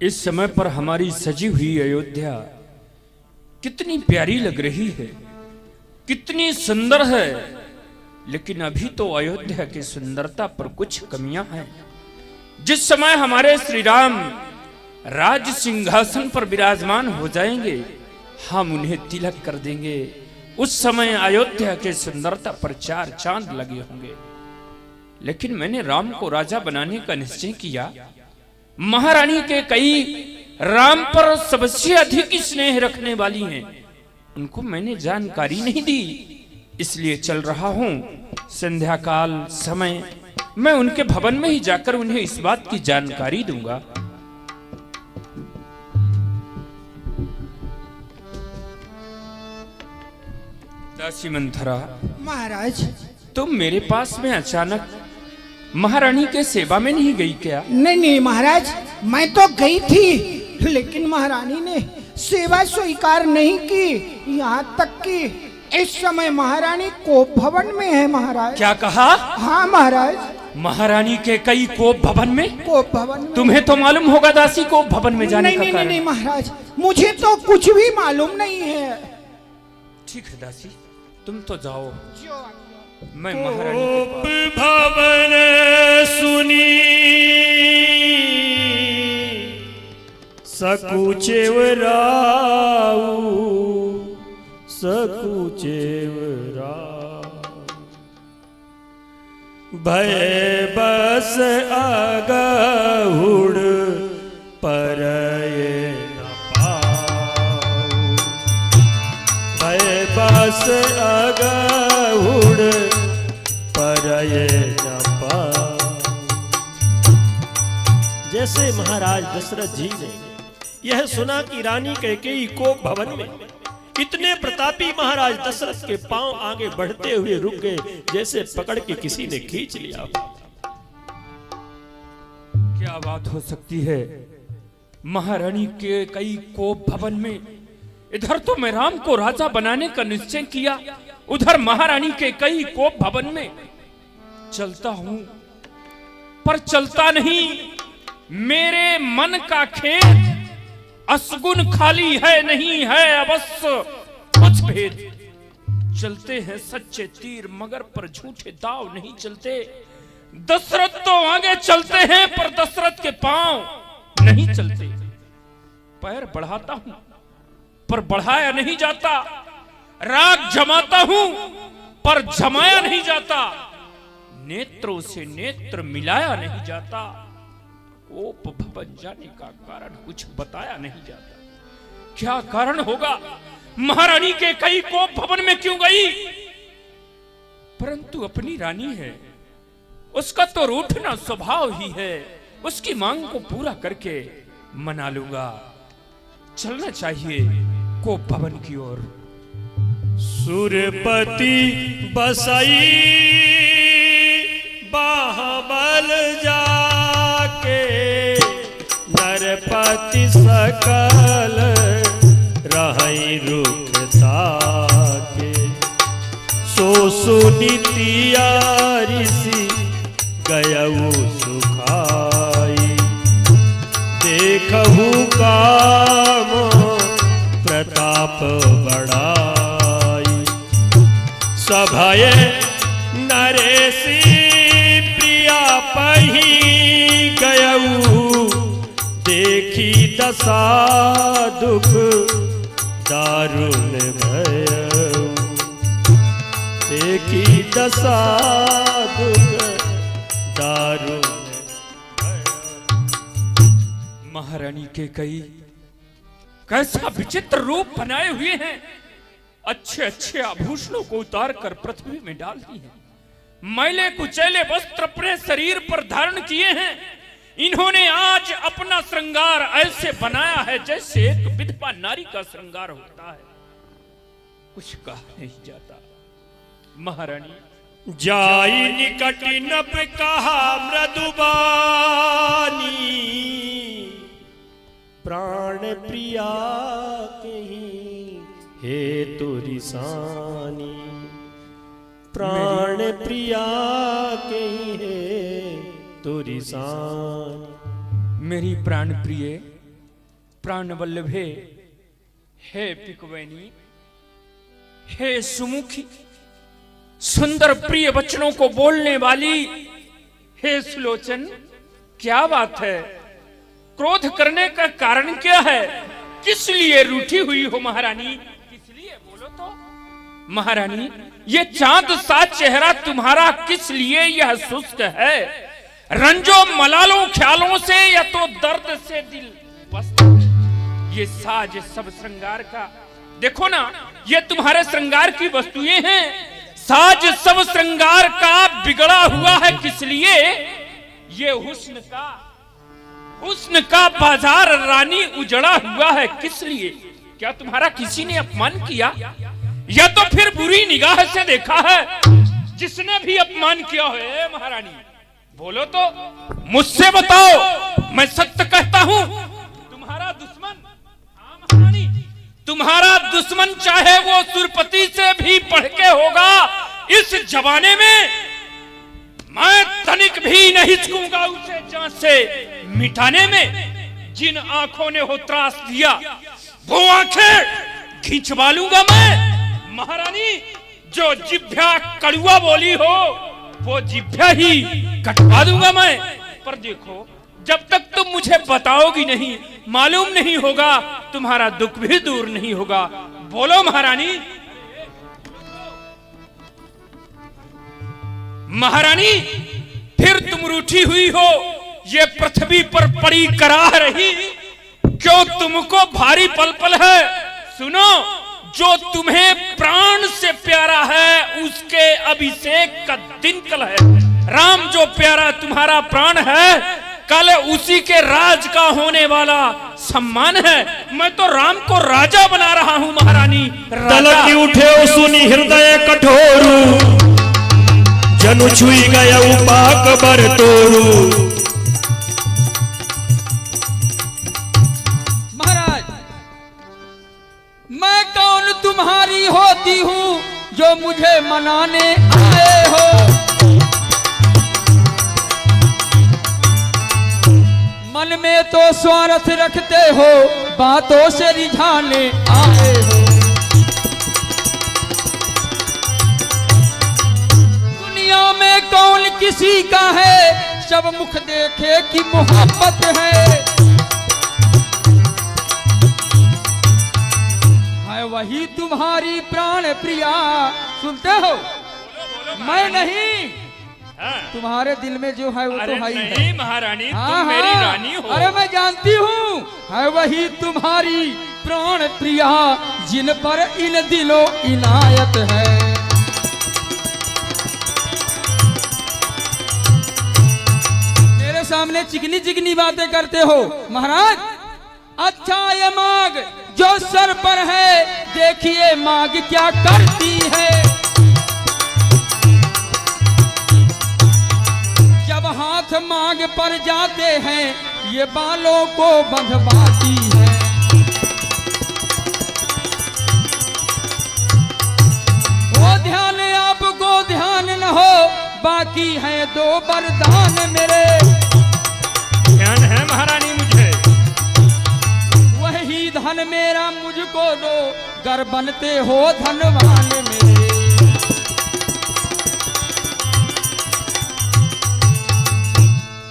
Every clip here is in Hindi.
इस समय पर हमारी सजी हुई अयोध्या कितनी प्यारी लग रही है, कितनी सुंदर है, लेकिन अभी तो अयोध्या की सुंदरता पर कुछ कमियां हैं। जिस समय हमारे श्री राम राज सिंहासन पर विराजमान हो जाएंगे, हम उन्हें तिलक कर देंगे। उस समय अयोध्या के सुंदरता पर चार चांद लगे होंगे। लेकिन मैंने राम को राजा बनाने का निश्चय किया। महारानी के कई राम पर सबसे अधिक स्नेह रखने वाली हैं, उनको मैंने जानकारी नहीं दी, इसलिए चल रहा हूं। संध्या काल समय मैं उनके भवन में ही जाकर उन्हें इस बात की जानकारी दूंगा। दासी मंथरा, महाराज, तुम मेरे पास में अचानक महारानी के सेवा में नहीं गई क्या? नहीं महाराज, मैं तो गई थी, लेकिन महारानी ने सेवा स्वीकार नहीं की। यहाँ तक कि इस समय महारानी कोप भवन में है। महाराज, क्या कहा? हाँ महाराज, महारानी के कई कोप भवन में? कोप भवन में। तुम्हें तो मालूम होगा दासी, कोप भवन में जाने का कारण? नहीं महाराज, मुझे तो कुछ भी मालूम नहीं है। ठीक है दासी, तुम तो जाओ, मैं कोप महारानी के पास। भवन सुनी सकुचेव राऊ, सकुचेव राऊ, भय बस अगहुड़ परये न पाऊ, भय बस अगहुड़ परये न पाऊ। जैसे महाराज दशरथ जी ने यह सुना कि रानी कैकेयी कोप भवन में, इतने प्रतापी महाराज दशरथ के पांव आगे बढ़ते हुए रुक गए, जैसे पकड़ के किसी ने खींच लिया। क्या बात हो सकती है? महारानी के कई कोप भवन में, इधर तो मैं राम को राजा बनाने का निश्चय किया, उधर महारानी के कई कोप भवन में चलता हूं, पर चलता नहीं। मेरे मन का खेत असगुन खाली है, नहीं है अवश्य कुछ भेद। चलते हैं सच्चे तीर, मगर पर झूठे दाव नहीं चलते। दशरथ तो आगे चलते हैं, पर दशरथ के पांव नहीं चलते। पैर बढ़ाता हूं, पर बढ़ाया नहीं जाता। राग जमाता हूं, पर जमाया नहीं जाता। नेत्रों से नेत्र मिलाया नहीं जाता। कोप भवन जाने का कारण कुछ बताया नहीं जाता। क्या कारण होगा? महारानी के कई कोप भवन में क्यों गई? परंतु अपनी रानी है, उसका तो रूठना स्वभाव ही है। उसकी मांग को पूरा करके मना लूंगा। चलना चाहिए कोप भवन की ओर। सुरपति बसई बाहबल जाके, नरपति सकल रहई रुखता के, सो सुनीतिया ऋषि गयऊ सुखाई, देखहु काम प्रताप बढ़ाई, सभय नरेशी प्रिया पही गयऊ, देखी दशा दुख दारुण भयऊ, देखी दशा दुख दारुण भयऊ। महारानी के कई कैसा विचित्र रूप बनाए हुए हैं। अच्छे अच्छे आभूषणों को उतार कर पृथ्वी में डाल दी है। मैले कुचैले वस्त्र अपने शरीर पर धारण किए हैं। इन्होंने आज अपना श्रृंगार ऐसे बनाया है जैसे एक विधवा नारी का श्रृंगार होता है। कुछ कहा नहीं जाता। महारानी जाई निकट नभ कहा मृदुबानी, प्राण प्रिया कहीं हे तुरी सानी, प्राण प्रिया कहीं है तुरी सानी। मेरी प्राण प्रिय, प्राण वल्लभे, हे पिकवैनी, हे सुमुखी, सुंदर प्रिय वचनों को बोलने वाली, हे सुलोचन, क्या बात है? क्रोध करने का कारण क्या है? किस लिए रूठी हुई हो महारानी? किस लिए बोलो तो? महारानी, ये चांद सा चेहरा तुम्हारा किस लिए यह सुस्त है? रंजो मलालों ख्यालों से या तो दर्द से दिल बसता है? ये साज सब श्रृंगार का, देखो ना, ये तुम्हारे श्रृंगार की वस्तुएं हैं। साज सब श्रृंगार का बिगड़ा हुआ है किस लिए? ये हुस्न का बाजार रानी उजड़ा हुआ है किस लिए? क्या तुम्हारा किसी ने अपमान किया, या तो फिर बुरी निगाह से देखा है? जिसने भी अपमान किया है महारानी, बोलो तो, मुझसे बताओ, मैं सत्य कहता हूं। तुम्हारा दुश्मन, हाँ महारानी, तुम्हारा दुश्मन चाहे वो सुरपति से भी बढ़ के होगा, इस जमाने में मैं तनिक भी नहीं चूकूंगा उसे जान से मिटाने में। जिन आंखों ने हो त्रास दिया, वो आंखें खींचवा लूंगा मैं। महारानी, जो जिभ्या कड़ुआ बोली हो, वो जिभ्या ही कटवा दूंगा मैं। पर देखो, जब तक तुम मुझे बताओगी नहीं, मालूम नहीं होगा, तुम्हारा दुख भी दूर नहीं होगा। बोलो महारानी। महारानी, फिर तुम रूठी हुई हो, ये पृथ्वी पर पड़ी कराह रही, क्यों तुमको भारी पल पल है? सुनो, जो तुम्हें प्राण से प्यारा है, उसके अभिषेक का दिन कल है। राम जो प्यारा तुम्हारा प्राण है, कल उसी के राज का होने वाला सम्मान है। मैं तो राम को राजा बना रहा हूं महारानी। तलक उठे सुनी हृदय कठोरू, जनु छुई गया उपाक बर तोरू। महाराज, मैं कौन तुम्हारी होती हूँ जो मुझे मनाने आए हो? मन में तो स्वार्थ रखते हो, बातों से रिझाने आए हो। दुनिया में कौन किसी का है, सब मुख देखे कि मोहब्बत है। वही तुम्हारी प्राण प्रिया, सुनते हो? मैं नहीं, तुम्हारे दिल में जो है वो तो है ही है। महारानी, तुम मेरी रानी हो। अरे मैं जानती हूँ, है वही तुम्हारी प्राण प्रिया, जिन पर इन दिलों इनायत है। मेरे सामने चिकनी चिकनी बातें करते हो महाराज। अच्छा, ये मांग जो सर पर है, देखिए मांग क्या करती है। जब हाथ मांग पर जाते हैं, ये बालों को बंधवाती है। वो ध्यान आपको ध्यान न हो, बाकी है दो वरदान मेरे। ध्यान है महारानी मुझे, वही धन मेरा मुझको दो, गर बनते हो धनवान मेरे।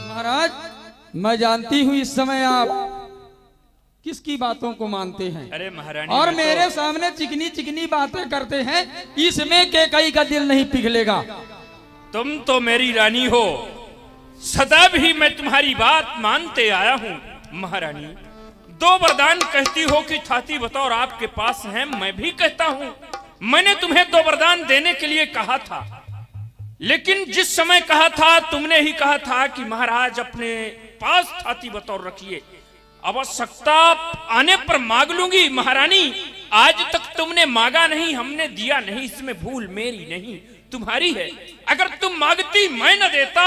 महाराज, मैं जानती हूँ इस समय आप किसकी बातों को मानते हैं। अरे महारानी, और मेरे सामने चिकनी चिकनी बातें करते हैं, इसमें के कई का दिल नहीं पिघलेगा। तुम तो मेरी रानी हो, सदा भी मैं तुम्हारी बात मानते आया हूँ। महारानी, दो वरदान कहती हो कि छाती बतौर आपके पास है, मैं भी कहता हूं। मैंने तुम्हें दो वरदान देने के लिए कहा था, लेकिन जिस समय कहा था, तुमने ही कहा था कि महाराज अपने पास छाती बतौर रखिए, आवश्यकता आने पर मांग लूंगी। महारानी, आज तक तुमने मांगा नहीं, हमने दिया नहीं, इसमें भूल मेरी नहीं, तुम्हारी है। अगर तुम मांगती, मैं न देता,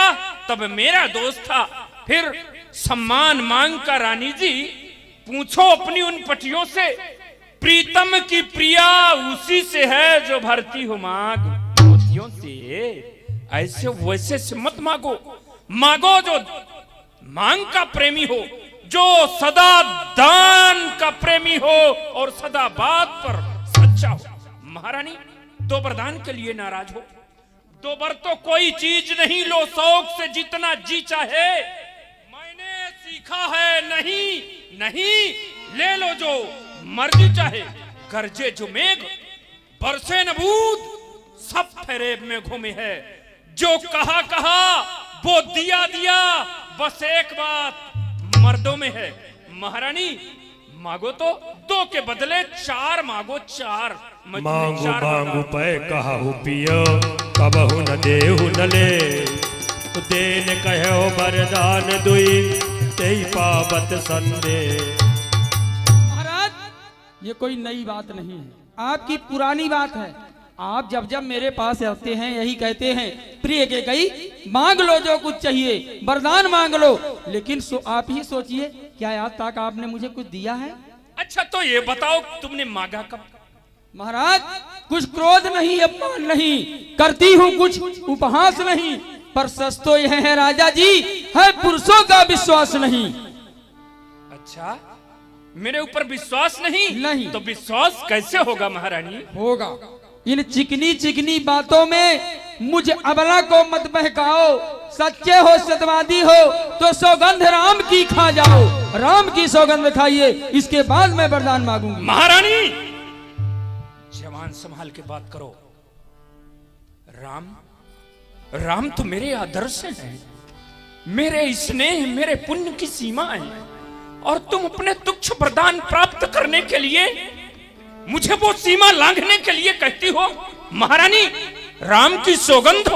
तब मेरा दोष था। फिर सम्मान मांग का रानी जी, पूछो अपनी उन पटियों से, प्रीतम की प्रिया उसी से है जो भरती हो मांग मोतियों से। ऐसे वैसे से मत मांगो, मांगो जो मांग का प्रेमी हो, जो सदा दान का प्रेमी हो और सदा बात पर सच्चा हो। महारानी, दो वरदान के लिए नाराज हो? दो बर तो कोई चीज नहीं, लो शौक से जितना जी चाहे। मैंने सीखा है नहीं नहीं, ले लो जो मर्जी चाहे। गरजे जो मेघ बरसे न बूंद, सब फेरेब में घूमे है। जो कहा कहा वो दिया दिया, बस एक बात मर्दों में है। महारानी, मांगो तो दो के बदले चार मांगो, चार। मांगू मांगू पै कहु पियो, कबहु न देहु न ले। देन कहो वरदान दुई, तेई पावत संदेह। महाराज, ये कोई नई बात नहीं है, आपकी पुरानी बात है। आप जब जब मेरे पास आते हैं यही कहते हैं, प्रिय के कई मांग लो जो कुछ चाहिए, वरदान मांग लो। लेकिन आप ही सोचिए, क्या आज तक आपने मुझे कुछ दिया है? अच्छा तो ये बताओ, तुमने मांगा कब? महाराज, कुछ क्रोध नहीं, अपमान नहीं करती हूँ, कुछ उपहास नहीं, पर सच तो यह है राजा जी, है पुरुषों का विश्वास नहीं। अच्छा, मेरे ऊपर विश्वास नहीं? नहीं। तो विश्वास कैसे होगा महारानी? होगा। इन चिकनी चिकनी बातों में मुझ अबला को मत बहकाओ। सच्चे हो, सत्यवादी हो तो सौगंध राम की खा जाओ। राम की सौगंध खाइए, इसके बाद मैं वरदान मांगूंगी। महारानी, जवान संभाल के बात करो। राम तो मेरे आदर्श हैं, मेरे स्नेह, मेरे पुण्य की सीमा है। और तुम अपने तुच्छ वरदान प्राप्त करने के लिए मुझे वो सीमा लांघने के लिए कहती हो? महारानी, राम की सौगंध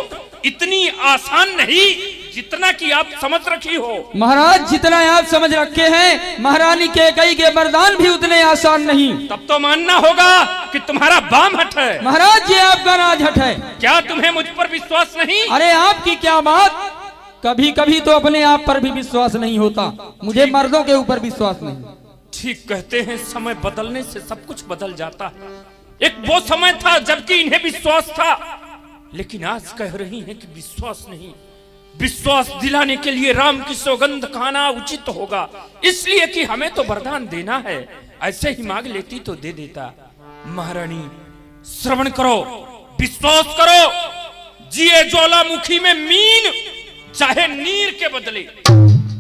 इतनी आसान नहीं जितना कि आप समझ रखी हो। महाराज, जितना आप समझ रखे हैं, महारानी के कई के वरदान भी उतने आसान नहीं। तब तो मानना होगा कि तुम्हारा बाम हट है। महाराज, ये आपका राज हट है। क्या तुम्हें मुझ पर विश्वास नहीं? अरे आपकी क्या बात, कभी कभी तो अपने आप पर भी विश्वास नहीं होता, मुझे मर्दों के ऊपर विश्वास नहीं। ठीक कहते हैं, समय बदलने से सब कुछ बदल जाता है। एक वो समय था जबकि इन्हें विश्वास था, लेकिन आज कह रही हैं कि विश्वास नहीं। विश्वास दिलाने के लिए राम की सौगंध खाना उचित होगा, इसलिए कि हमें तो वरदान देना है। ऐसे ही मांग लेती तो दे देता। महारानी, श्रवण करो, विश्वास करो। जिए ज्वालामुखी में मीन, चाहे नीर के बदले।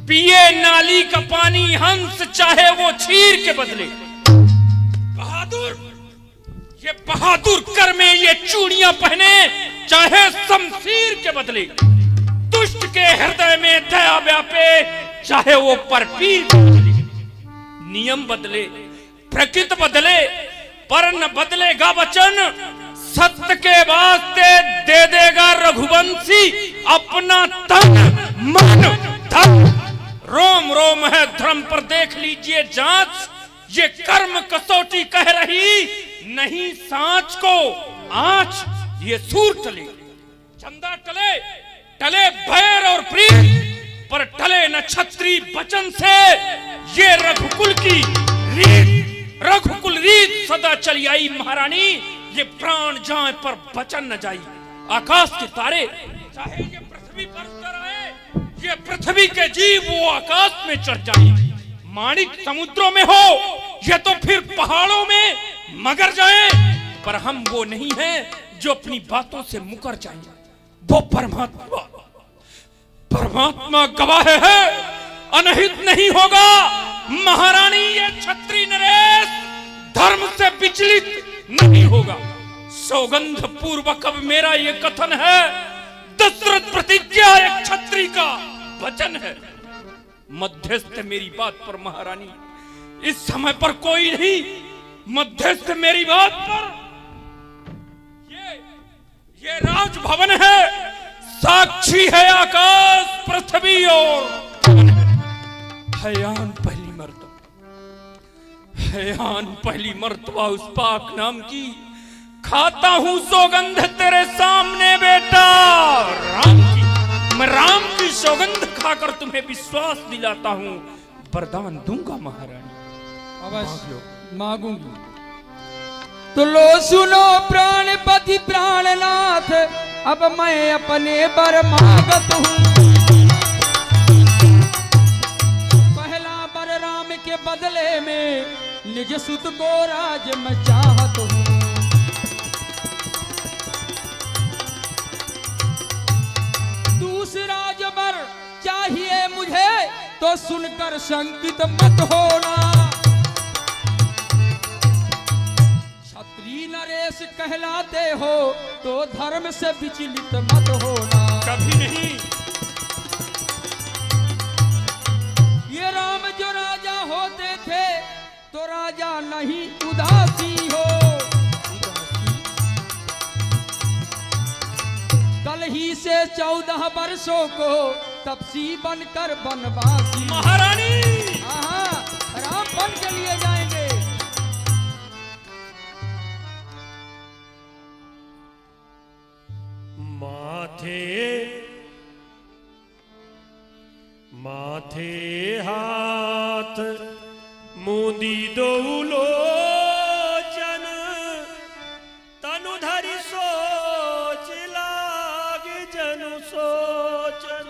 पिए नाली का पानी हंस, चाहे वो चीर के बदले। बहादुर, ये बहादुर कर में ये चूड़ियां पहने, चाहे शमशीर के बदले। दुष्ट के हृदय में दया व्यापे, चाहे वो परपीर के बदले। नियम बदले, प्रकृति बदले, पर न बदलेगा वचन। सत्य के वास्ते दे देगा रघुवंशी अपना तन मन धन। रोम रोम है धर्म पर देख लीजिए जांच, ये कर्म कसौटी कह रही नहीं सांच को आंच। ये सूर टले, चंदा टले, टले भैर और प्रीत, पर टले न छत्री वचन से। ये रघुकुल की रीत, रघुकुल रीत सदा चली आई महारानी। ये प्राण जाए पर वचन न जाई। आकाश के तारे चाहे ये पृथ्वी पर उतर आए, ये पृथ्वी के जीव वो आकाश में चढ़ जाए। माणिक समुद्रों में हो, ये तो फिर पहाड़ों में मगर जाए। पर हम वो नहीं हैं जो अपनी बातों से मुकर जाएं। वो परमात्मा, परमात्मा गवाह है, अनहित नहीं होगा। महारानी, ये क्षत्रिय नरेश धर्म से विचलित नहीं होगा। सौगंध पूर्वक अब मेरा ये कथन है, दशरथ प्रतिज्ञा एक क्षत्रिय का वचन है। मध्यस्थ मेरी बात पर महारानी, इस समय पर कोई नहीं। मध्यस्थ मेरी बात पर ये राजभवन है, साक्षी है आकाश पृथ्वी और हयान पहली मर्तबा, हयान पहली मर्तबा उस पाक नाम की खाता हूं सौगंध तेरे सामने बेटा राम की। मैं राम की सौगंध खाकर तुम्हें विश्वास दिलाता हूं, वरदान दूंगा महारानी। अवश्य मांगूंगी। तो लो सुनो प्राणपति प्राणनाथ, अब मैं अपने बर मांगत हूँ। पहला बर निज सुत को राज मैं चाहत हूँ। दूसरा जबर चाहिए मुझे तो सुनकर शंकित मत होना। क्षत्रिय नरेश कहलाते हो तो धर्म से विचलित मत होना। कभी नहीं। ये राम जो राजा होते थे तो राजा नहीं उदासी हो। कल ही से 14 वर्षों को तपसी बनकर बनवासी। महारानी हाँ, राम बन के लिए जाएंगे। माथे हाथ मुंदी दो लोचन तनु धरि सोच लाग जनु सोचन।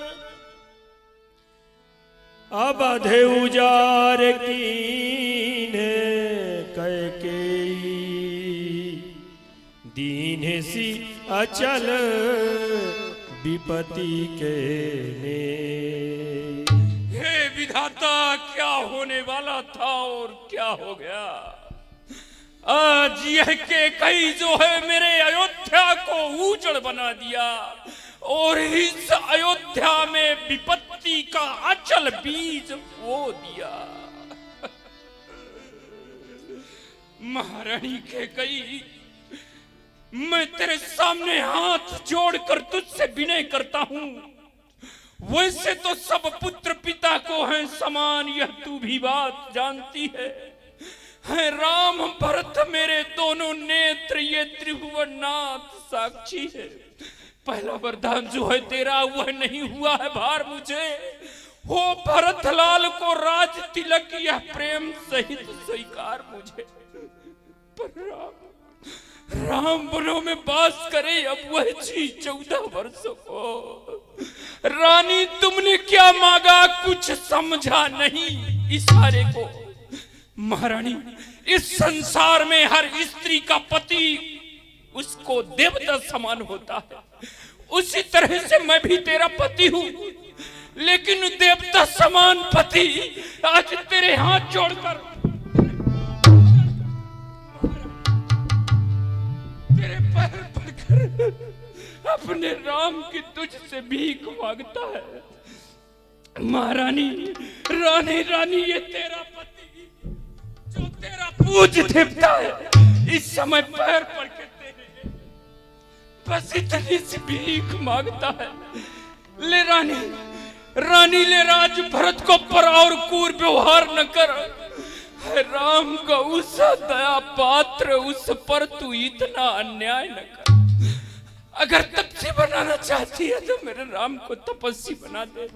अब अधे उजार कीने कैकेयी दीन सी अचल विपत्ति के ने। हे विधाता, क्या होने वाला था और क्या हो गया। आज यह के कई जो है मेरे अयोध्या को उजड़ बना दिया और इस अयोध्या में विपत्ति का अचल बीज बो दिया। महारानी के कई, मैं तेरे सामने हाथ जोड़कर तुझसे विनय करता हूं। वैसे तो सब पुत्र पिता को हैं समान, यह तू भी बात जानती है राम भरत मेरे दोनों नेत्र, ये त्रिभुवन नाथ साक्षी है। पहला वरदान जो है तेरा वह नहीं हुआ है भार मुझे। हो भरत लाल को राज तिलक, यह प्रेम सहित स्वीकार मुझे। पर राम वनों में बास करे अब वह जी 14 वर्षों को। रानी तुमने क्या मांगा, कुछ समझा नहीं इशारे को। महारानी, इस संसार में हर स्त्री का पति उसको देवता समान होता है। उसी तरह से मैं भी तेरा पति हूं, लेकिन देवता समान पति आज तेरे हाथ जोड़कर तेरे पैर पड़कर अपने राम की तुझसे भीख मांगता है। महारानी, रानी रानी, ये तेरा पति जो तेरा पूज देवता है इस समय पैर पड़ के तेरे बस इतनी सी भीख मांगता है। ले रानी, रानी ले राज भरत को पर और क्रूर व्यवहार न कर। राम का उस दया पात्र उस पर तू इतना अन्याय न कर। अगर तपस्वी बनाना चाहती है तो मेरे राम को तपस्वी बना दे,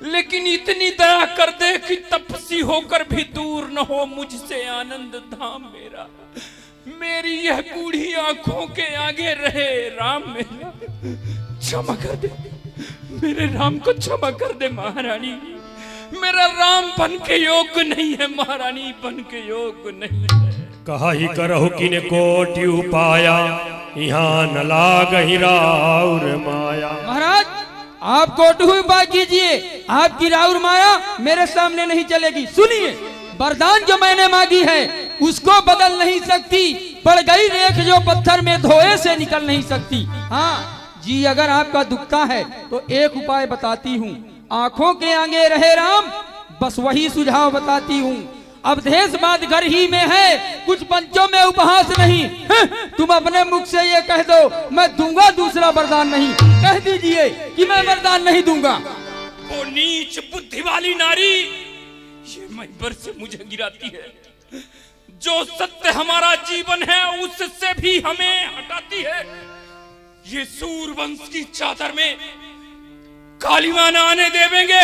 लेकिन इतनी दया कर दे कि तपस्वी होकर भी दूर न हो मुझसे आनंद धाम मेरा। मेरी यह बूढ़ी आंखों के आगे रहे राम मेरा। क्षमा कर दे, मेरे राम को क्षमा कर दे महारानी। मेरा राम बन के योग्य नहीं है महारानी, बन के योग्य नहीं है। कहा ही करहु किने कोटि उपाया, यहाँ न लागहि राउर माया। महाराज, आप कोटि उपाय कीजिए, आपकी राउर माया मेरे सामने नहीं चलेगी। सुनिए, वरदान जो मैंने मांगी है उसको बदल नहीं सकती। पड़ गई रेख जो पत्थर में धोए से निकल नहीं सकती। हाँ जी, अगर आपका दुखता है तो एक उपाय बताती हूँ। आंखों के आगे रहे राम, बस वही सुझाव बताती हूँ। अब देश बात घर ही में है, कुछ पंचों में उपहास नहीं। तुम अपने मुख से ये कह दो मैं दूंगा दूसरा वरदान नहीं। कह दीजिए कि मैं वरदान नहीं दूंगा। वो नीच बुद्धि वाली नारी ये महिबर से मुझे गिराती है। जो सत्य हमारा जीवन है उससे भी हमें हटाती है। ये सूरवंश की चादर में कालिमा न आने देवेंगे,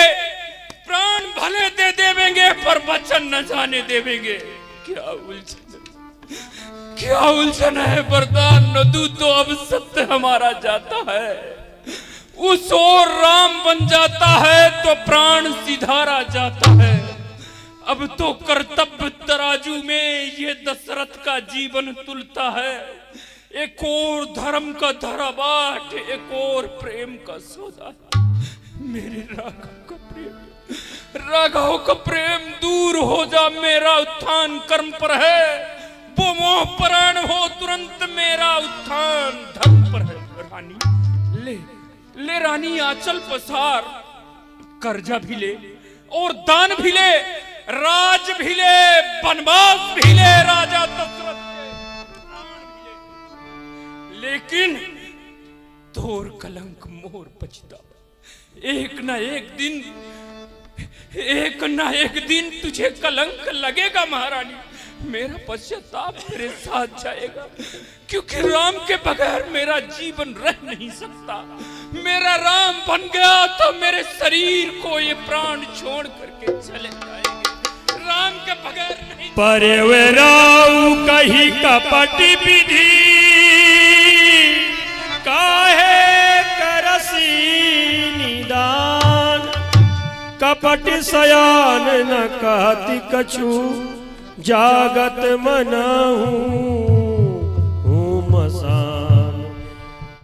प्राण भले दे देवेंगे पर वचन न जाने देवेंगे। क्या उलझन है। वरदान न दूं तो अब सत्य हमारा जाता है, उस ओर राम बन जाता है तो प्राण सिधारा जाता है। अब तो कर्तव्य तराजू में ये दशरथ का जीवन तुलता है। एक और धर्म का धराबाट, एक और प्रेम का सौदा। मेरे राघव का प्रेम दूर हो जा, मेरा उत्थान कर्म पर है। वो मोह परायण हो, तुरंत मेरा उत्थान धर्म पर है। रानी ले रानी आंचल पसार, कर्जा भी ले और दान भी ले, राज भी ले, वनवास भी ले, राजा दशरथ के प्राण भी ले। लेकिन तोर कलंक मोर पछता, एक ना एक दिन तुझे कलंक लगेगा महारानी। मेरा पश्चाताप मेरे साथ जाएगा, क्योंकि राम के बगैर मेरा जीवन रह नहीं सकता। मेरा राम बन गया तो मेरे शरीर को ये प्राण छोड़ करके चले जाएंगे। राम के बगैर नहीं। परवराऊ कही कपट विधि, काहे करसी निदान। कपट सयान न कहती कछु, जागत मनहूँ